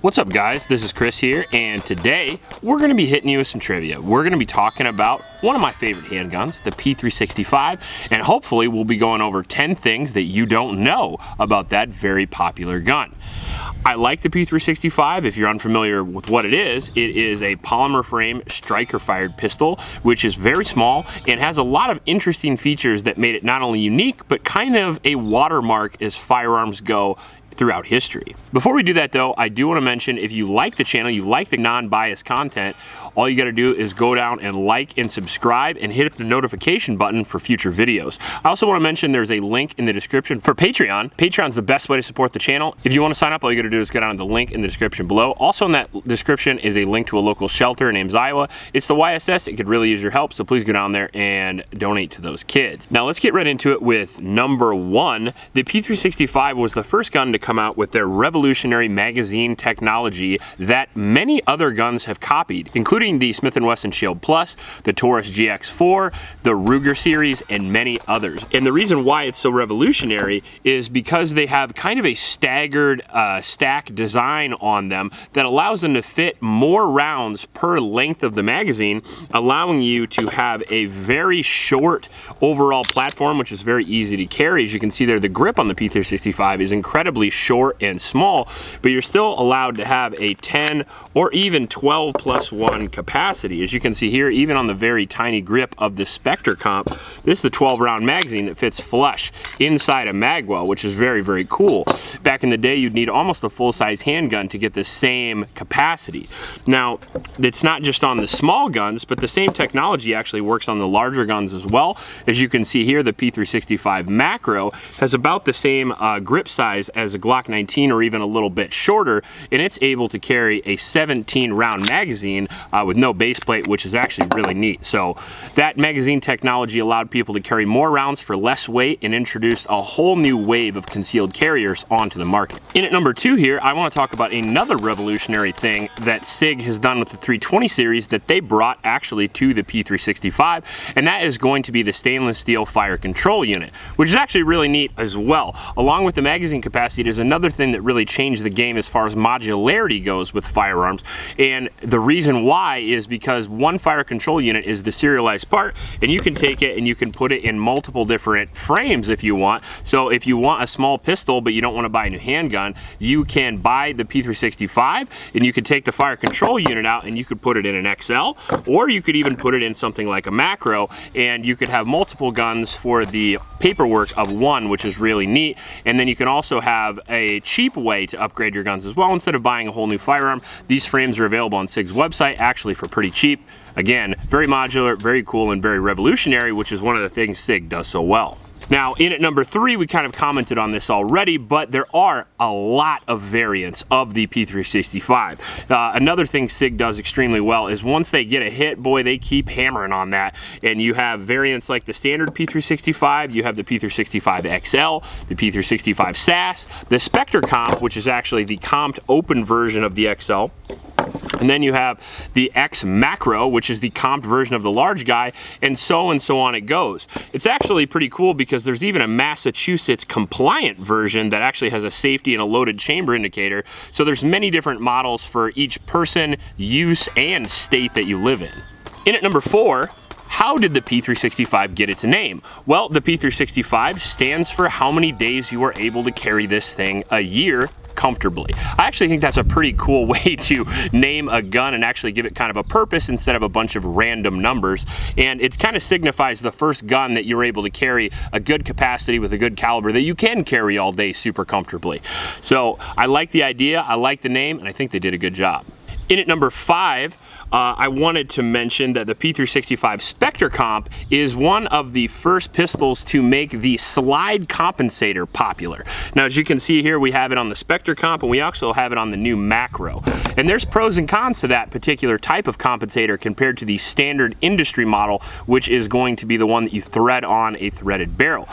What's up guys, this is Chris here, and today we're going to be hitting you with some trivia. We're going to be talking about one of my favorite handguns, the P365, and hopefully we'll be going over 10 things that you don't know about that very popular gun. I like the P365. If you're unfamiliar with what it is a polymer frame striker fired pistol, which is very small and has a lot of interesting features that made it not only unique, but kind of a watermark as firearms go throughout history. Before we do that though, I do want to mention, if you like the channel, you like the non-biased content, all you got to do is go down and like and subscribe and hit the notification button for future videos. I also want to mention there's a link in the description for Patreon. Patreon's the best way to support the channel. If you want to sign up, all you got to do is go down to the link in the description below. Also in that description is a link to a local shelter in Ames, Iowa. It's the YSS. It could really use your help, so please go down there and donate to those kids. Now let's get right into it with number one. The P365 was the first gun to come out with their revolutionary magazine technology that many other guns have copied, including the Smith & Wesson Shield Plus, the Taurus GX4, the Ruger series, and many others. And the reason why it's so revolutionary is because they have kind of a staggered stack design on them that allows them to fit more rounds per length of the magazine, allowing you to have a very short overall platform, which is very easy to carry. As you can see there, the grip on the P365 is incredibly short and small, but you're still allowed to have a 10 or even 12+1 capacity. As you can see here, even on the very tiny grip of the Spectre comp, this is a 12-round magazine that fits flush inside a magwell, which is very, very cool. Back in the day, you'd need almost a full-size handgun to get the same capacity. Now, it's not just on the small guns, but the same technology actually works on the larger guns as well. As you can see here, the P365 Macro has about the same grip size as a Glock 19 or even a little bit shorter, and it's able to carry a 17-round magazine with no base plate, which is actually really neat. So that magazine technology allowed people to carry more rounds for less weight and introduced a whole new wave of concealed carriers onto the market. In at number two here, I want to talk about another revolutionary thing that Sig has done with the 320 series that they brought actually to the P365, and that is going to be the stainless steel fire control unit, which is actually really neat as well. Along with the magazine capacity, there's another thing that really changed the game as far as modularity goes with firearms, and the reason why is because one fire control unit is the serialized part, and you can take it and you can put it in multiple different frames if you want. So if you want a small pistol but you don't want to buy a new handgun, you can buy the P365 and you could take the fire control unit out and you could put it in an XL, or you could even put it in something like a Macro, and you could have multiple guns for the paperwork of one, which is really neat. And then you can also have a cheap way to upgrade your guns as well. Instead of buying a whole new firearm, these frames are available on Sig's website actually for pretty cheap. Again, very modular, very cool, and very revolutionary, which is one of the things Sig does so well. Now, in at number three, we kind of commented on this already, but there are a lot of variants of the P365. Another thing Sig does extremely well is once they get a hit, boy, they keep hammering on that. And you have variants like the standard P365, you have the P365 XL, the P365 SAS, the Spectre comp, which is actually the comped open version of the XL. And then you have the X Macro, which is the comped version of the large guy, and so on it goes. It's actually pretty cool because there's even a Massachusetts compliant version that actually has a safety and a loaded chamber indicator. So there's many different models for each person, use, and state that you live in. In at number four, how did the P365 get its name? Well, the P365 stands for how many days you are able to carry this thing a year comfortably. I actually think that's a pretty cool way to name a gun and actually give it kind of a purpose instead of a bunch of random numbers. And it kind of signifies the first gun that you're able to carry a good capacity with a good caliber that you can carry all day super comfortably. So I like the idea, I like the name, and I think they did a good job. In at number five, I wanted to mention that the P365 Spectre comp is one of the first pistols to make the slide compensator popular. Now, as you can see here, we have it on the Spectre comp, and we also have it on the new Macro. And there's pros and cons to that particular type of compensator compared to the standard industry model, which is going to be the one that you thread on a threaded barrel.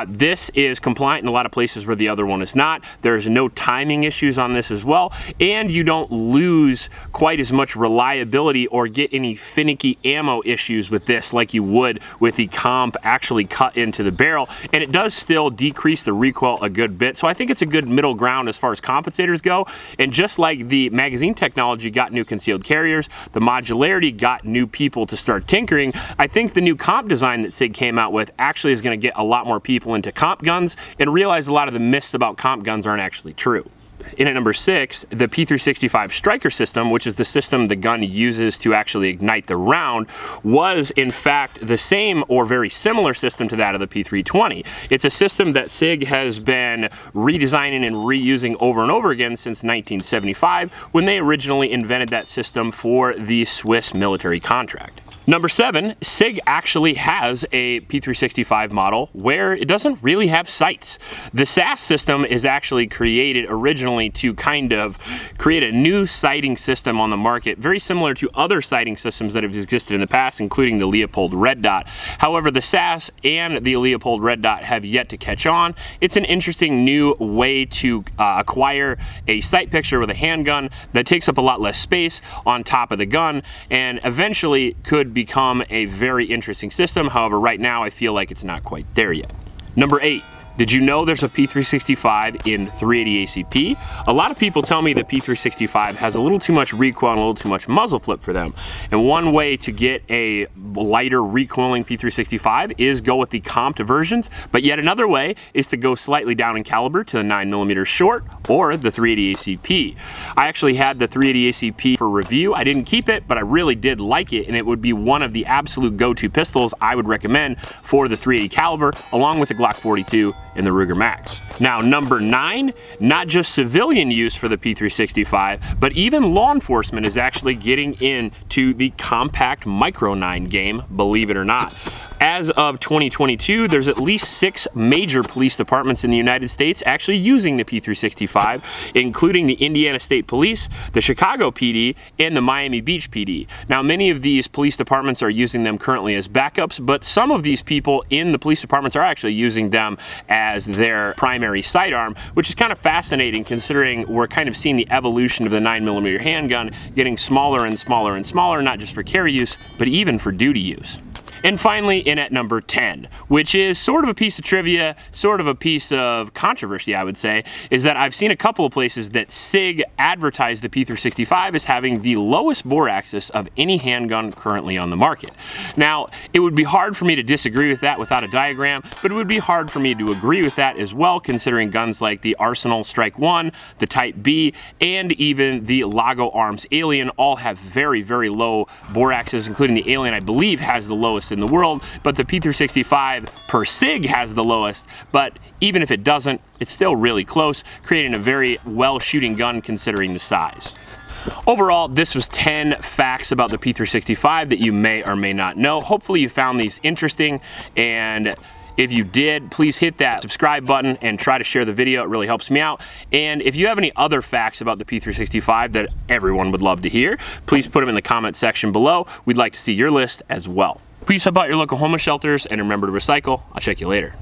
This is compliant in a lot of places where the other one is not. There's no timing issues on this as well, and you don't lose quite as much reliability ability or get any finicky ammo issues with this like you would with the comp actually cut into the barrel, and it does still decrease the recoil a good bit. So I think it's a good middle ground as far as compensators go. And just like the magazine technology got new concealed carriers, the modularity got new people to start tinkering. I think the new comp design that Sig came out with actually is going to get a lot more people into comp guns and realize a lot of the myths about comp guns aren't actually true. In at number 6, the P365 striker system, which is the system the gun uses to actually ignite the round, was in fact the same or very similar system to that of the P320. It's a system that Sig has been redesigning and reusing over and over again since 1975, when they originally invented that system for the Swiss military contract. Number 7, Sig actually has a P365 model where it doesn't really have sights. The SAS system is actually created originally to kind of create a new sighting system on the market, very similar to other sighting systems that have existed in the past, including the Leopold Red Dot. However, the SAS and the Leopold Red Dot have yet to catch on. It's an interesting new way to acquire a sight picture with a handgun that takes up a lot less space on top of the gun, and eventually could become a very interesting system. However, right now I feel like it's not quite there yet. Number 8. Did you know there's a P365 in 380 ACP? A lot of people tell me the P365 has a little too much recoil and a little too much muzzle flip for them. And one way to get a lighter recoiling P365 is go with the comped versions, but yet another way is to go slightly down in caliber to the 9mm short or the 380 ACP. I actually had the 380 ACP for review. I didn't keep it, but I really did like it, and it would be one of the absolute go-to pistols I would recommend for the 380 caliber, along with the Glock 42 and the Ruger Max. Now, number 9, not just civilian use for the P365, but even law enforcement is actually getting into the compact micro 9 game, believe it or not. As of 2022, there's at least 6 major police departments in the United States actually using the P365, including the Indiana State Police, the Chicago PD, and the Miami Beach PD. Now, many of these police departments are using them currently as backups, but some of these people in the police departments are actually using them as their primary sidearm, which is kind of fascinating considering we're kind of seeing the evolution of the 9mm handgun getting smaller and smaller and smaller, not just for carry use, but even for duty use. And finally, in at number 10, which is sort of a piece of trivia, sort of a piece of controversy, I would say, is that I've seen a couple of places that Sig advertised the P365 as having the lowest bore axis of any handgun currently on the market. Now, it would be hard for me to disagree with that without a diagram, but it would be hard for me to agree with that as well, considering guns like the Arsenal Strike 1, the Type B, and even the Lago Arms Alien all have very, very low bore axes, including the Alien, I believe, has the lowest in the world, but the P365 per Sig has the lowest, but even if it doesn't, it's still really close, creating a very well shooting gun considering the size. Overall, this was 10 facts about the P365 that you may or may not know. Hopefully you found these interesting, and if you did, please hit that subscribe button and try to share the video. It really helps me out. And if you have any other facts about the P365 that everyone would love to hear, please put them in the comment section below. We'd like to see your list as well. Please help out your local homeless shelters and remember to recycle. I'll check you later.